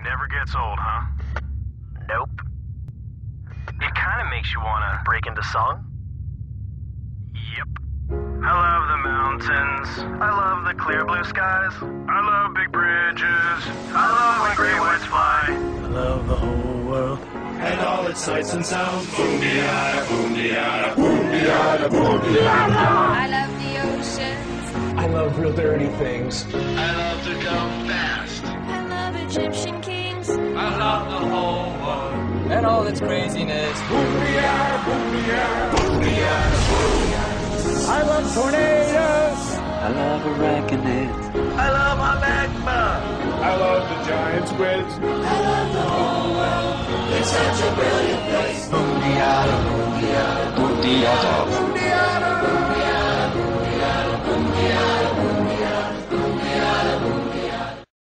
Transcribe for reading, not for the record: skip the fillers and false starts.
Never gets old, huh? Nope. It kind of makes you want to break into song. Yep. I love the mountains. I love the clear blue skies. I love big bridges. I love when gray whites fly. I love the whole world and all its sights and sounds. Boom-de-yada, boom-de-yada, boom-de-yada, boom-de-yada. I love the oceans. I love real dirty things. I love to go fast. I love Egyptian kings. I love the whole world and all its craziness. Boom-de-yada, boom-de-yada, boom-de-yada, boom-de-yada. I love tornadoes. I love arachnids. I love hot magma. I love the giant squids. I love the whole world. It's such a brilliant place. Boom-de-yada, boom-de-yada, boom-de-yada.